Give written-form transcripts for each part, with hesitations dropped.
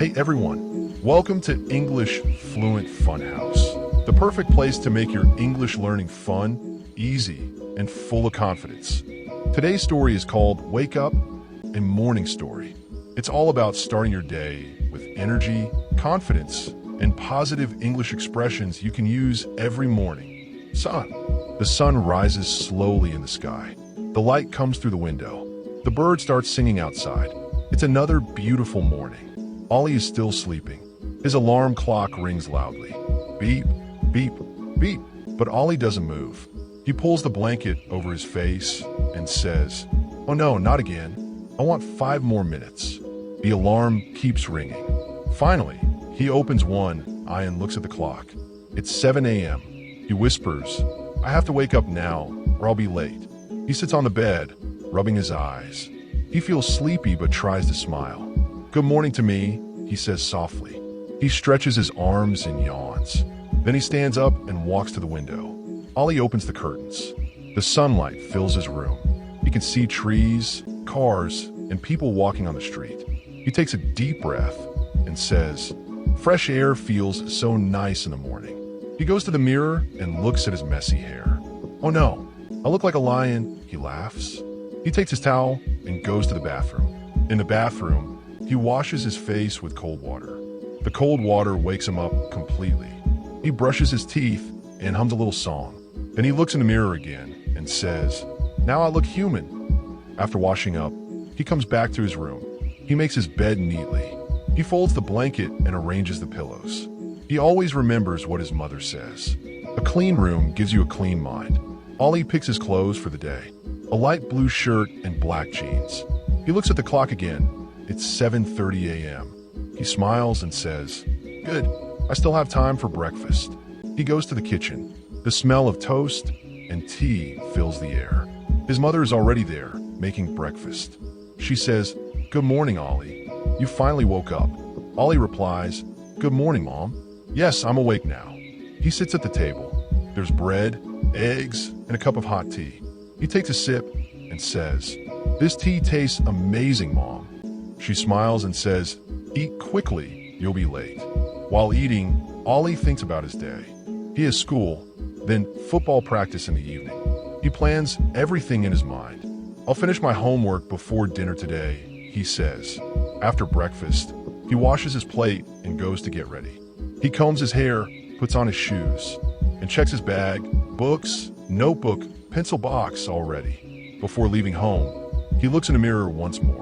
Hey everyone, welcome to English Fluent Funhouse, the perfect place to make your English learning fun, easy, and full of confidence. Today's story is called Wake Up, a Morning Story. It's all about starting your day with energy, confidence, and positive English expressions you can use every morning. The sun rises slowly in the sky. The light comes through the window. The bird starts singing outside. It's another beautiful morning. Ollie is still sleeping. His alarm clock rings loudly. Beep, beep, beep. But Ollie doesn't move. He pulls the blanket over his face and says, "Oh no, not again. I want 5 more minutes." The alarm keeps ringing. Finally, he opens one eye and looks at the clock. It's 7 a.m. He whispers, "I have to wake up now or I'll be late." He sits on the bed, rubbing his eyes. He feels sleepy but tries to smile. "Good morning to me," he says softly. He stretches his arms and yawns. Then he stands up and walks to the window. Ollie opens the curtains. The sunlight fills his room. He can see trees, cars, and people walking on the street. He takes a deep breath and says, "Fresh air feels so nice in the morning." He goes to the mirror and looks at his messy hair. "Oh no, I look like a lion," he laughs. He takes his towel and goes to the bathroom. In the bathroom, he washes his face with cold water. The cold water wakes him up completely. He brushes his teeth and hums a little song. Then he looks in the mirror again and says, "Now I look human." After washing up, he comes back to his room. He makes his bed neatly. He folds the blanket and arranges the pillows. He always remembers what his mother says. A clean room gives you a clean mind. Ollie picks his clothes for the day. A light blue shirt and black jeans. He looks at the clock again. It's 7:30 a.m. He smiles and says, "Good, I still have time for breakfast." He goes to the kitchen. The smell of toast and tea fills the air. His mother is already there, making breakfast. She says, "Good morning, Ollie. You finally woke up." Ollie replies, "Good morning, Mom. Yes, I'm awake now." He sits at the table. There's bread, eggs, and a cup of hot tea. He takes a sip and says, "This tea tastes amazing, Mom." She smiles and says, "Eat quickly, you'll be late." While eating, Ollie thinks about his day. He has school, then football practice in the evening. He plans everything in his mind. "I'll finish my homework before dinner today," he says. After breakfast, he washes his plate and goes to get ready. He combs his hair, puts on his shoes, and checks his bag, books, notebook, pencil box all ready. Before leaving home, he looks in the mirror once more.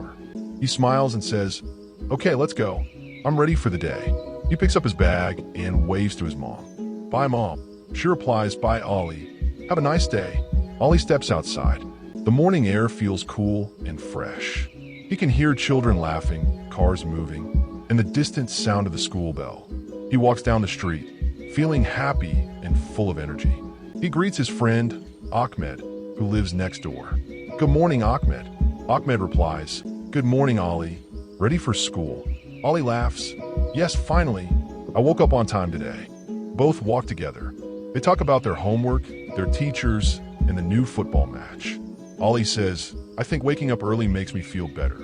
He smiles and says, "Okay, let's go. I'm ready for the day." He picks up his bag and waves to his mom. "Bye, Mom." She replies, "Bye, Ollie. Have a nice day." Ollie steps outside. The morning air feels cool and fresh. He can hear children laughing, cars moving, and the distant sound of the school bell. He walks down the street, feeling happy and full of energy. He greets his friend, Ahmed, who lives next door. "Good morning, Ahmed." Ahmed replies, "Good morning, Ollie. Ready for school?" Ollie laughs. "Yes, finally. I woke up on time today." Both walk together. They talk about their homework, their teachers, and the new football match. Ollie says, "I think waking up early makes me feel better.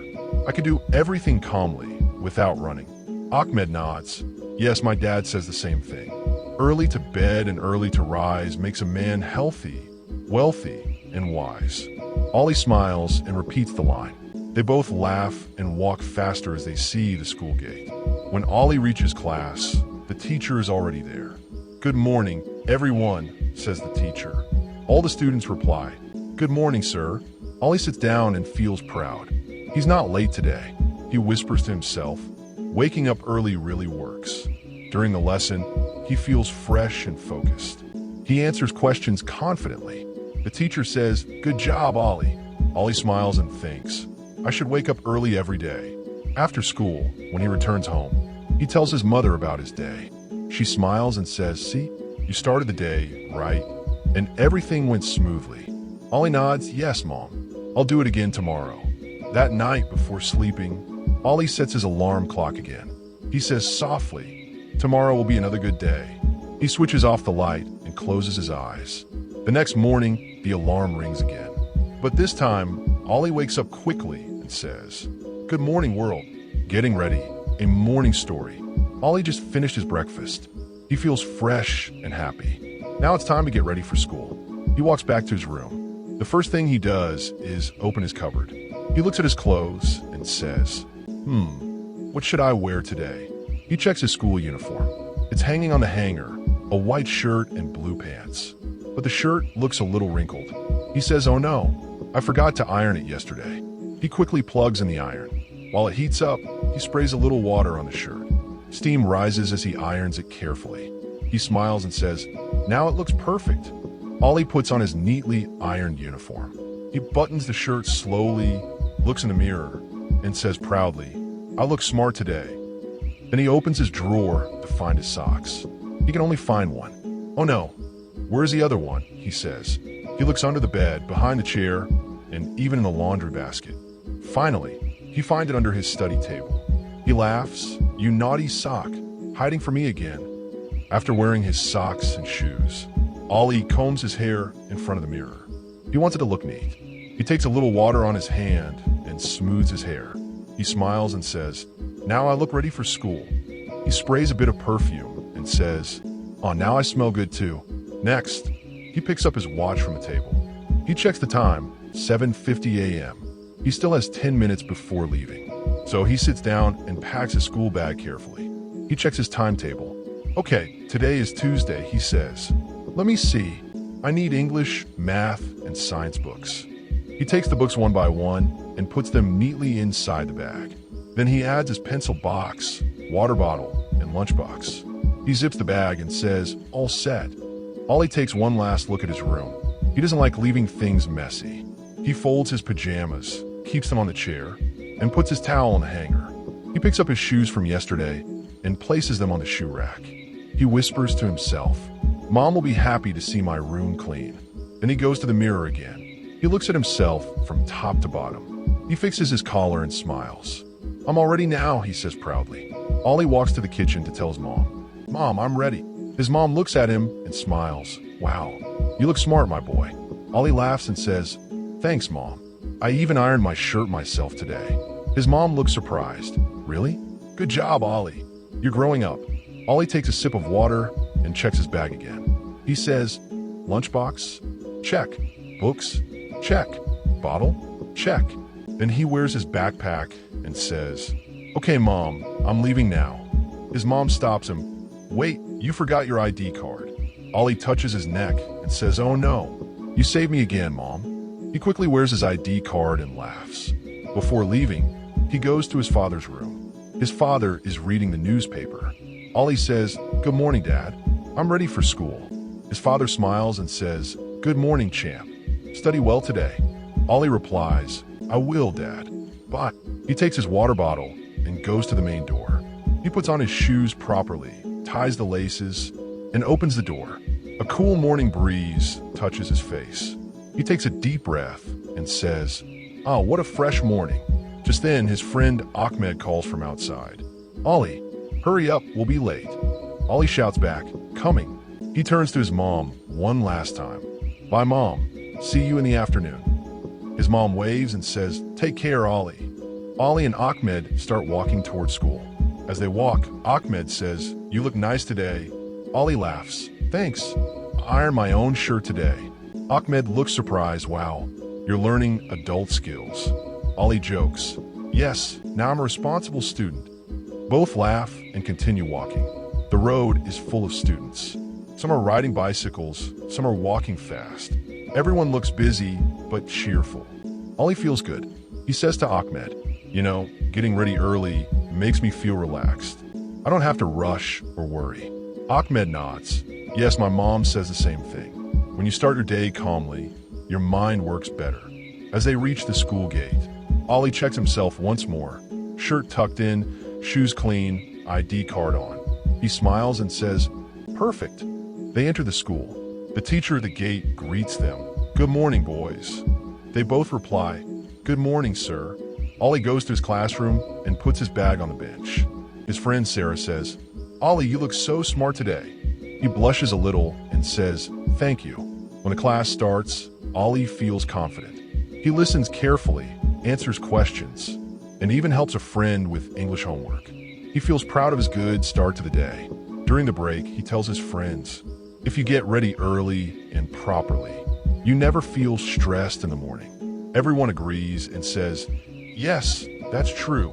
I can do everything calmly, without running." Ahmed nods. "Yes, my dad says the same thing. Early to bed and early to rise makes a man healthy, wealthy, and wise." Ollie smiles and repeats the line. They both laugh and walk faster as they see the school gate. When Ollie reaches class, the teacher is already there. "Good morning, everyone," says the teacher. All the students reply, "Good morning, sir." Ollie sits down and feels proud. He's not late today. He whispers to himself, "Waking up early really works." During the lesson, he feels fresh and focused. He answers questions confidently. The teacher says, "Good job, Ollie." Ollie smiles and thinks, "I should wake up early every day." After school, when he returns home, he tells his mother about his day. She smiles and says, "See, you started the day right, and everything went smoothly." Ollie nods, "Yes, Mom. I'll do it again tomorrow." That night before sleeping, Ollie sets his alarm clock again. He says softly, "Tomorrow will be another good day." He switches off the light and closes his eyes. The next morning, the alarm rings again. But this time, Ollie wakes up quickly and says, "Good morning, world." Getting ready, a morning story. Ollie just finished his breakfast. He feels fresh and happy. Now it's time to get ready for school. He walks back to his room. The first thing he does is open his cupboard. He looks at his clothes and says, what should I wear today? He checks his school uniform. It's hanging on the hanger, a white shirt and blue pants. But the shirt looks a little wrinkled. He says, oh no, I forgot to iron it yesterday. He quickly plugs in the iron. While it heats up, he sprays a little water on the shirt. Steam rises as he irons it carefully. He smiles and says, now it looks perfect. Ollie puts on his neatly ironed uniform. He buttons the shirt slowly, looks in the mirror, and says proudly, I look smart today. Then he opens his drawer to find his socks. He can only find one. Oh no, where's the other one? He says. He looks under the bed, behind the chair, and even in the laundry basket. Finally, he finds it under his study table. He laughs, you naughty sock, hiding from me again. After wearing his socks and shoes, Ollie combs his hair in front of the mirror. He wants it to look neat. He takes a little water on his hand and smooths his hair. He smiles and says, now I look ready for school. He sprays a bit of perfume and says, oh, now I smell good too. Next, he picks up his watch from the table. He checks the time, 7:50 a.m. He still has 10 minutes before leaving. So he sits down and packs his school bag carefully. He checks his timetable. Okay, today is Tuesday, he says. Let me see. I need English, math, and science books. He takes the books one by one and puts them neatly inside the bag. Then he adds his pencil box, water bottle, and lunchbox. He zips the bag and says, all set. Ollie takes one last look at his room. He doesn't like leaving things messy. He folds his pajamas, keeps them on the chair, and puts his towel on the hanger. He picks up his shoes from yesterday and places them on the shoe rack. He whispers to himself, Mom will be happy to see my room clean. Then he goes to the mirror again. He looks at himself from top to bottom. He fixes his collar and smiles. I'm all ready now, he says proudly. Ollie walks to the kitchen to tell his mom, Mom, I'm ready. His mom looks at him and smiles. Wow, you look smart, my boy. Ollie laughs and says, thanks, Mom. I even ironed my shirt myself today. His mom looks surprised. Really? Good job, Ollie. You're growing up. Ollie takes a sip of water and checks his bag again. He says, lunchbox? Check. Books? Check. Bottle? Check. Then he wears his backpack and says, okay, Mom, I'm leaving now. His mom stops him. Wait, you forgot your ID card. Ollie touches his neck and says, oh no, you saved me again, Mom. He quickly wears his ID card and laughs. Before leaving, he goes to his father's room. His father is reading the newspaper. Ollie says, good morning, Dad. I'm ready for school. His father smiles and says, good morning, champ. Study well today. Ollie replies, I will, Dad. But he takes his water bottle and goes to the main door. He puts on his shoes properly, ties the laces, and opens the door. A cool morning breeze touches his face. He takes a deep breath and says, oh, what a fresh morning. Just then, his friend Ahmed calls from outside. Ollie, hurry up, we'll be late. Ollie shouts back, coming. He turns to his mom one last time. Bye, Mom. See you in the afternoon. His mom waves and says, take care, Ollie. Ollie and Ahmed start walking toward school. As they walk, Ahmed says, you look nice today. Ollie laughs. Thanks. I ironed my own shirt today. Ahmed looks surprised. Wow, you're learning adult skills. Ollie jokes. Yes, now I'm a responsible student. Both laugh and continue walking. The road is full of students. Some are riding bicycles, some are walking fast. Everyone looks busy, but cheerful. Ollie feels good. He says to Ahmed, you know, getting ready early makes me feel relaxed. I don't have to rush or worry. Ahmed nods. Yes, my mom says the same thing. When you start your day calmly, your mind works better. As they reach the school gate, Ollie checks himself once more. Shirt tucked in, shoes clean, ID card on. He smiles and says, perfect. They enter the school. The teacher at the gate greets them. Good morning, boys. They both reply, good morning, sir. Ollie goes to his classroom and puts his bag on the bench. His friend Sarah says, Ollie, you look so smart today. He blushes a little and says, thank you. When the class starts, Ollie feels confident. He listens carefully, answers questions, and even helps a friend with English homework. He He feels proud of his good start to the day. During the break, he tells his friends, if you get ready early and properly, you never feel stressed in the morning. Everyone agrees and says, yes, that's true.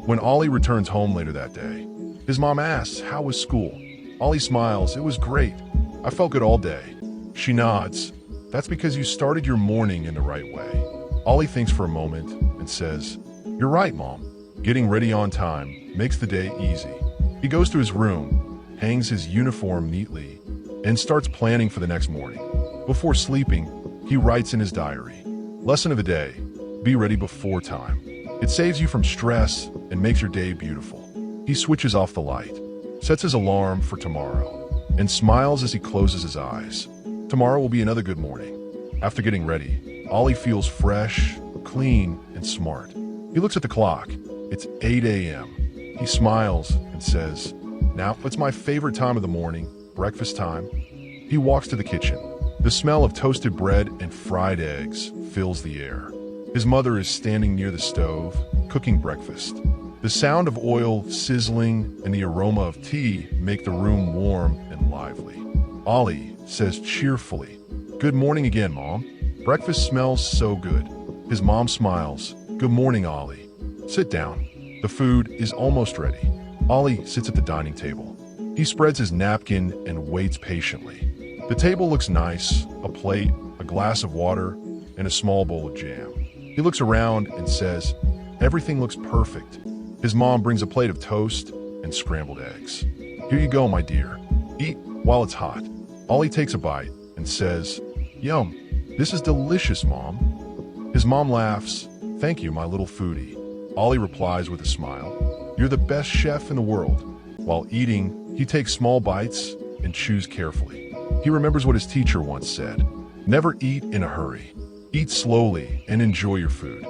When Ollie returns home later that day, his mom asks, how was school? Ollie smiles, it was great. I felt good all day. She nods. That's because you started your morning in the right way. Ollie thinks for a moment and says, you're right, Mom. Getting ready on time makes the day easy. He goes to his room, hangs his uniform neatly, and starts planning for the next morning. Before sleeping, he writes in his diary, lesson of the day, be ready before time. It saves you from stress and makes your day beautiful. He switches off the light, sets his alarm for tomorrow, and smiles as he closes his eyes. Tomorrow will be another good morning. After getting ready, Ollie feels fresh, clean, and smart. He looks at the clock. It's 8 a.m. He smiles and says, now it's my favorite time of the morning, breakfast time. He walks to the kitchen. The smell of toasted bread and fried eggs fills the air. His mother is standing near the stove, cooking breakfast. The sound of oil sizzling and the aroma of tea make the room warm and lively. Ollie says cheerfully, good morning again, Mom. Breakfast smells so good. His mom smiles, good morning, Ollie. Sit down. The food is almost ready. Ollie sits at the dining table. He spreads his napkin and waits patiently. The table looks nice, a plate, a glass of water, and a small bowl of jam. He looks around and says, everything looks perfect. His mom brings a plate of toast and scrambled eggs. Here you go, my dear. Eat while it's hot. Ollie takes a bite and says, yum, this is delicious, Mom. His mom laughs, thank you, my little foodie. Ollie replies with a smile, you're the best chef in the world. While eating, he takes small bites and chews carefully. He remembers what his teacher once said, never eat in a hurry. Eat slowly and enjoy your food.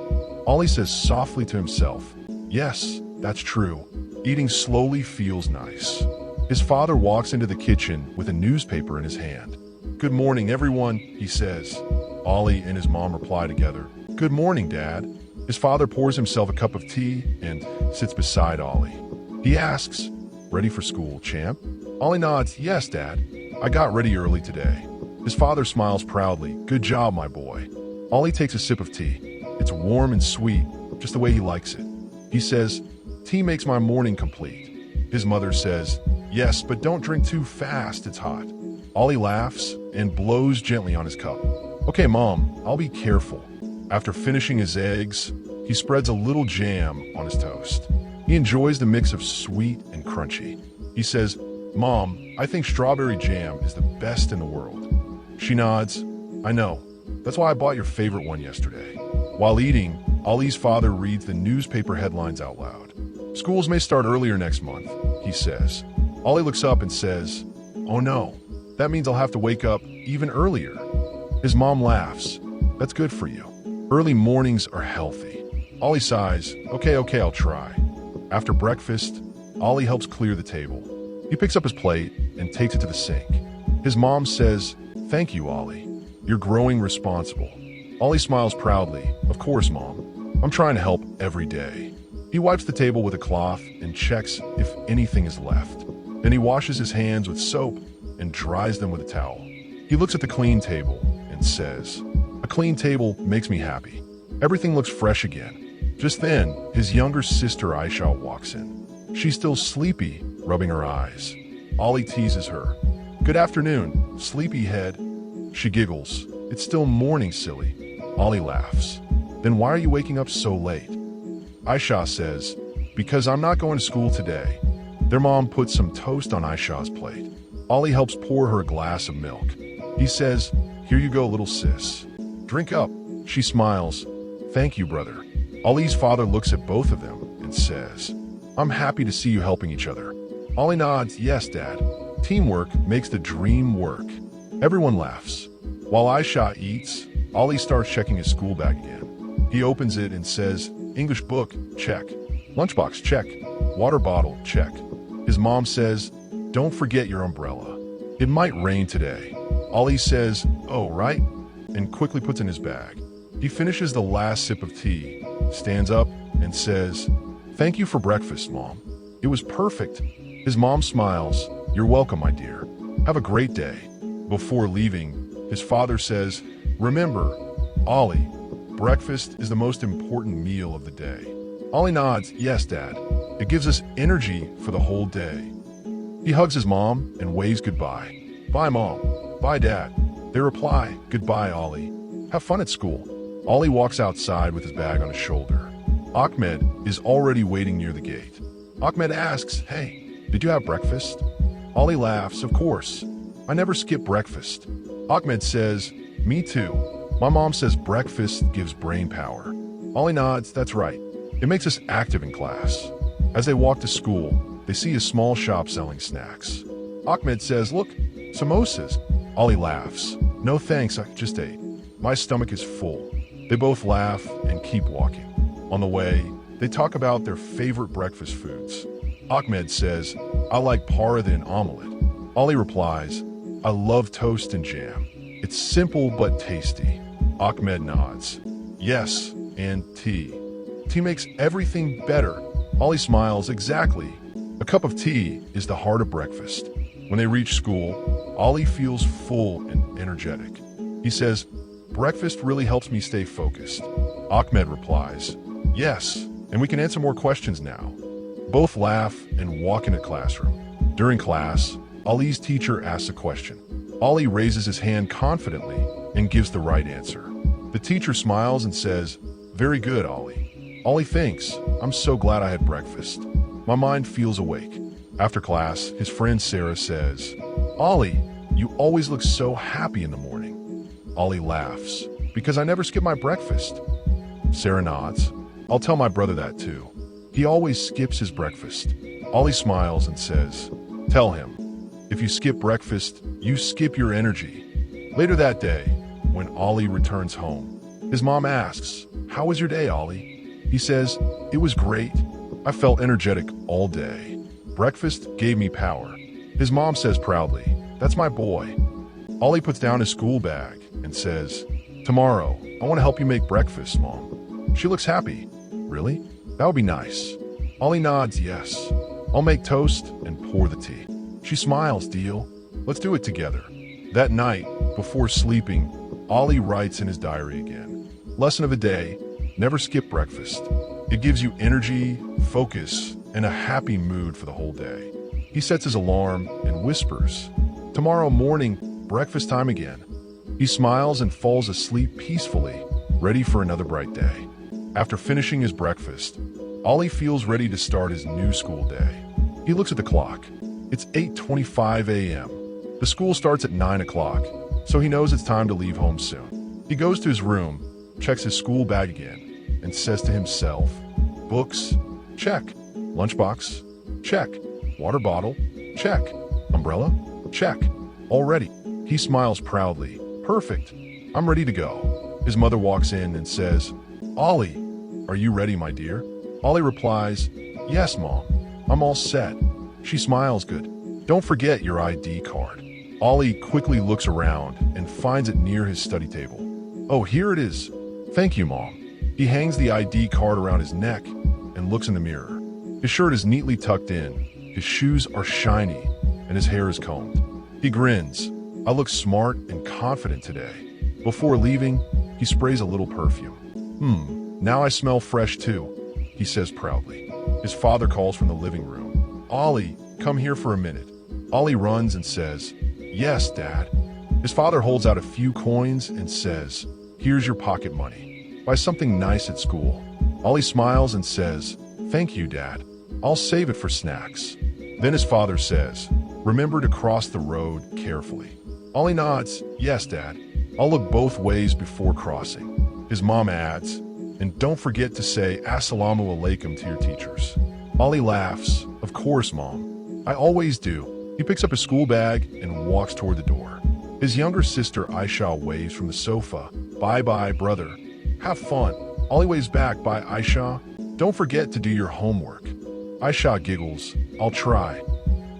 Ollie says softly to himself, yes, that's true. Eating slowly feels nice. His father walks into the kitchen with a newspaper in his hand. Good morning, everyone, he says. Ollie and his mom reply together, good morning, Dad. His father pours himself a cup of tea and sits beside Ollie. He asks, ready for school, champ? Ollie nods, yes, Dad. I got ready early today. His father smiles proudly, good job, my boy. Ollie takes a sip of tea. It's warm and sweet, just the way he likes it. He says, tea makes my morning complete. His mother says, yes, but don't drink too fast, it's hot. Ollie laughs and blows gently on his cup. Okay, Mom, I'll be careful. After finishing his eggs, he spreads a little jam on his toast. He enjoys the mix of sweet and crunchy. He says, Mom, I think strawberry jam is the best in the world. She nods, I know. That's why I bought your favorite one yesterday. While eating, Ollie's father reads the newspaper headlines out loud. Schools may start earlier next month, he says. Ollie looks up and says, oh no, that means I'll have to wake up even earlier. His mom laughs, that's good for you. Early mornings are healthy. Ollie sighs, okay, I'll try. After breakfast, Ollie helps clear the table. He picks up his plate and takes it to the sink. His mom says, thank you, Ollie. You're growing responsible. Ollie smiles proudly, of course, Mom. I'm trying to help every day. He wipes the table with a cloth and checks if anything is left. Then he washes his hands with soap and dries them with a towel. He looks at the clean table and says, a clean table makes me happy. Everything looks fresh again. Just then, his younger sister Aisha walks in. She's still sleepy, rubbing her eyes. Ollie teases her. Good afternoon, sleepyhead. She giggles. It's still morning, silly. Ollie laughs. Then why are you waking up so late? Aisha says, because I'm not going to school today. Their mom puts some toast on Aisha's plate. Ollie helps pour her a glass of milk. He says, here you go, little sis. Drink up. She smiles. Thank you, brother. Ollie's father looks at both of them and says, I'm happy to see you helping each other. Ollie nods, yes, Dad. Teamwork makes the dream work. Everyone laughs. While Aisha eats, Ollie starts checking his school bag again. He opens it and says, English book, check. Lunchbox, check. Water bottle, check. His mom says, don't forget your umbrella. It might rain today. Ollie says, oh, right? And quickly puts in his bag. He finishes the last sip of tea, stands up, and says, thank you for breakfast, Mom. It was perfect. His mom smiles. You're welcome, my dear. Have a great day. Before leaving, his father says, remember, Ollie, breakfast is the most important meal of the day. Ollie nods, yes, Dad. It gives us energy for the whole day. He hugs his mom and waves goodbye. Bye, Mom. Bye, Dad. They reply, goodbye, Ollie. Have fun at school. Ollie walks outside with his bag on his shoulder. Ahmed is already waiting near the gate. Ahmed asks, hey, did you have breakfast? Ollie laughs, of course. I never skip breakfast. Ahmed says, me too. My mom says breakfast gives brain power. Ollie nods, that's right. It makes us active in class. As they walk to school, they see a small shop selling snacks. Ahmed says, look, samosas. Ollie laughs. No thanks, I just ate. My stomach is full. They both laugh and keep walking. On the way, they talk about their favorite breakfast foods. Ahmed says, I like paratha and omelette. Ollie replies, I love toast and jam. It's simple but tasty. Ahmed nods. Yes, and tea. Tea makes everything better. Ollie smiles, exactly. A cup of tea is the heart of breakfast. When they reach school, Ollie feels full and energetic. He says, breakfast really helps me stay focused. Ahmed replies, yes, and we can answer more questions now. Both laugh and walk in a classroom. During class, Ollie's teacher asks a question. Ollie raises his hand confidently and gives the right answer. The teacher smiles and says, very good, Ollie. Ollie thinks, I'm so glad I had breakfast. My mind feels awake. After class, his friend Sarah says, Ollie, you always look so happy in the morning. Ollie laughs, because I never skip my breakfast. Sarah nods. I'll tell my brother that too. He always skips his breakfast. Ollie smiles and says, tell him, if you skip breakfast, you skip your energy. Later that day, when Ollie returns home, his mom asks, how was your day, Ollie? He says, it was great. I felt energetic all day. Breakfast gave me power. His mom says proudly, that's my boy. Ollie puts down his school bag and says, tomorrow, I want to help you make breakfast, Mom. She looks happy. Really? That would be nice. Ollie nods, yes. I'll make toast and pour the tea. She smiles, deal. Let's do it together. That night, before sleeping, Ollie writes in his diary again. Lesson of the day, never skip breakfast. It gives you energy, focus, and a happy mood for the whole day. He sets his alarm and whispers, tomorrow morning, breakfast time again. He smiles and falls asleep peacefully, ready for another bright day. After finishing his breakfast, Ollie feels ready to start his new school day. He looks at the clock. It's 8:25 a.m. The school starts at 9 o'clock, so he knows it's time to leave home soon. He goes to his room, checks his school bag again, and says to himself, books, check. Lunchbox, check. Water bottle, check. Umbrella, check. All ready. He smiles proudly. Perfect. I'm ready to go. His mother walks in and says, Ollie, are you ready, my dear? Ollie replies, yes, Mom. I'm all set. She smiles good. Don't forget your ID card. Ollie quickly looks around and finds it near his study table. Oh, here it is. Thank you, Mom. He hangs the ID card around his neck and looks in the mirror. His shirt is neatly tucked in, his shoes are shiny, and his hair is combed. He grins. I look smart and confident today. Before leaving, he sprays a little perfume. Now I smell fresh too, he says proudly. His father calls from the living room. Ollie, come here for a minute. Ollie runs and says, yes, Dad. His father holds out a few coins and says, here's your pocket money. Buy something nice at school. Ollie smiles and says, thank you, Dad. I'll save it for snacks. Then his father says, remember to cross the road carefully. Ollie nods, yes, Dad. I'll look both ways before crossing. His mom adds, and don't forget to say Assalamu alaikum to your teachers. Ollie laughs, of course, Mom. I always do. He picks up his school bag and walks toward the door. His younger sister Aisha waves from the sofa. Bye-bye, brother. Have fun. Ollie waves back, bye, Aisha. Don't forget to do your homework. Aisha giggles, I'll try.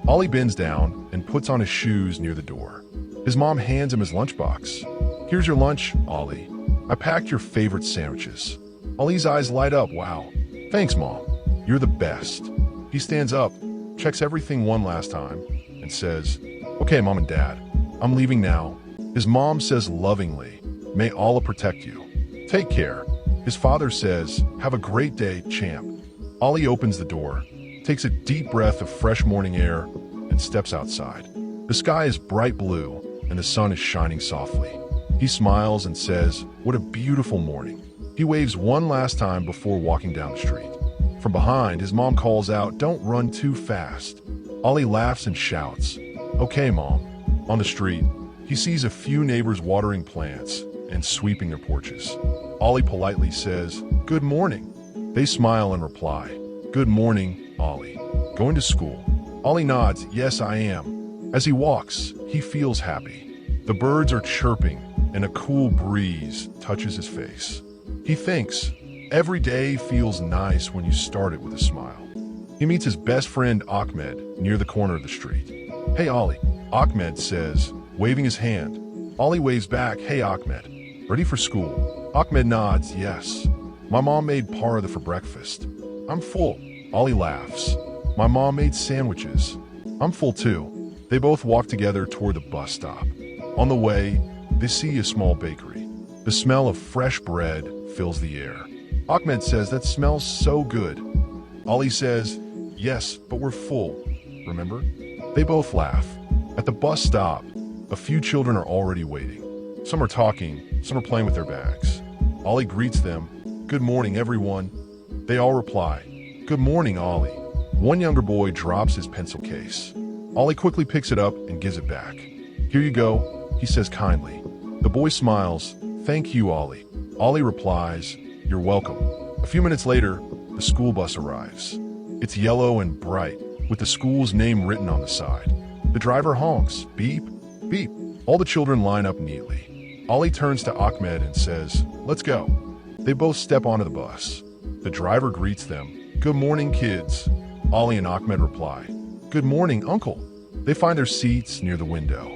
Ollie bends down and puts on his shoes near the door. His mom hands him his lunchbox. Here's your lunch, Ollie. I packed your favorite sandwiches. Ollie's eyes light up, wow. Thanks, Mom. You're the best. He stands up, checks everything one last time, and says, "Okay, Mom and Dad, I'm leaving now." His mom says lovingly, "May Allah protect you. Take care." His father says, "Have a great day, champ." Ollie opens the door, takes a deep breath of fresh morning air, and steps outside. The sky is bright blue, and the sun is shining softly. He smiles and says, "What a beautiful morning." He waves one last time before walking down the street. From behind, his mom calls out, "Don't run too fast." Ollie laughs and shouts, "Okay, Mom." On the street, he sees a few neighbors watering plants and sweeping their porches. Ollie politely says, "Good morning." They smile and reply, "Good morning, Ollie. Going to school?" Ollie nods, "Yes, I am." As he walks, he feels happy. The birds are chirping, and a cool breeze touches his face. He thinks, every day feels nice when you start it with a smile. He meets his best friend Ahmed near the corner of the street. "Hey, Ollie," Ahmed says, waving his hand. Ollie waves back, "Hey, Ahmed. Ready for school?" Ahmed nods, "Yes. My mom made parada for breakfast." "I'm full." Ollie laughs. "My mom made sandwiches." "I'm full too." They both walk together toward the bus stop. On the way, they see a small bakery. The smell of fresh bread fills the air. Ahmed says, "That smells so good." Ollie says, "Yes, but we're full. Remember?" They both laugh. At the bus stop, a few children are already waiting. Some are talking, some are playing with their bags. Ollie greets them, "Good morning, everyone." They all reply, "Good morning, Ollie." One younger boy drops his pencil case. Ollie quickly picks it up and gives it back. "Here you go," he says kindly. The boy smiles, "Thank you, Ollie." Ollie replies, "You're welcome." A few minutes later, the school bus arrives. It's yellow and bright, with the school's name written on the side. The driver honks, "Beep, beep." All the children line up neatly. Ollie turns to Ahmed and says, "Let's go." They both step onto the bus. The driver greets them, "Good morning, kids." Ollie and Ahmed reply, "Good morning, Uncle." They find their seats near the window.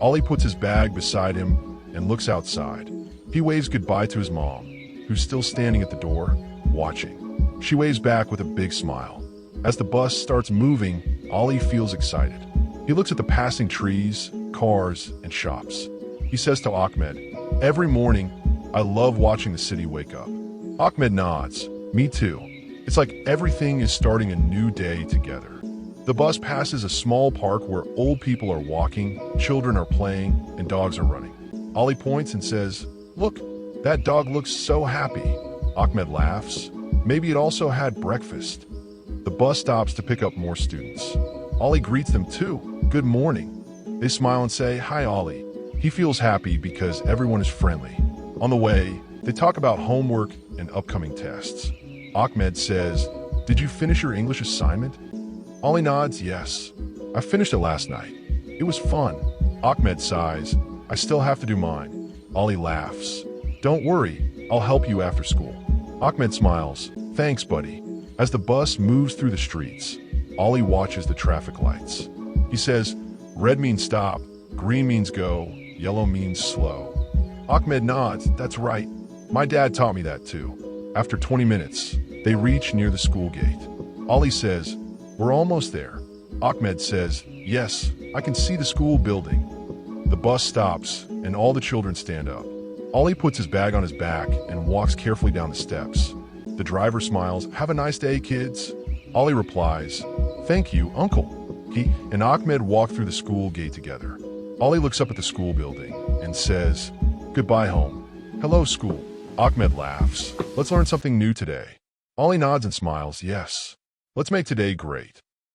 Ollie puts his bag beside him and looks outside. He waves goodbye to his mom, who's still standing at the door, watching. She waves back with a big smile. As the bus starts moving, Ollie feels excited. He looks at the passing trees, cars, and shops. He says to Ahmed, "Every morning, I love watching the city wake up." Ahmed nods, "Me too. It's like everything is starting a new day together." The bus passes a small park where old people are walking, children are playing, and dogs are running. Ollie points and says, "Look, that dog looks so happy." Ahmed laughs. Maybe it also had breakfast. The bus stops to pick up more students. Ollie greets them too. "Good morning." They smile and say, "Hi, Ollie." He feels happy because everyone is friendly. On the way, they talk about homework and upcoming tests. Ahmed says, "Did you finish your English assignment?" Ollie nods, "Yes. I finished it last night. It was fun." Ahmed sighs, "I still have to do mine." Ollie laughs. "Don't worry, I'll help you after school." Ahmed smiles, "Thanks, buddy." As the bus moves through the streets, Ollie watches the traffic lights. He says, "Red means stop, green means go, yellow means slow." Ahmed nods, "That's right. My dad taught me that too." After 20 minutes, they reach near the school gate. Ollie says, "We're almost there." Ahmed says, "Yes, I can see the school building." The bus stops, and all the children stand up. Ollie puts his bag on his back and walks carefully down the steps. The driver smiles, "Have a nice day, kids." Ollie replies, "Thank you, Uncle." He and Ahmed walk through the school gate together. Ollie looks up at the school building and says, "Goodbye, home." "Hello, school." Ahmed laughs. "Let's learn something new today." Ollie nods and smiles, "Yes. Let's make today great."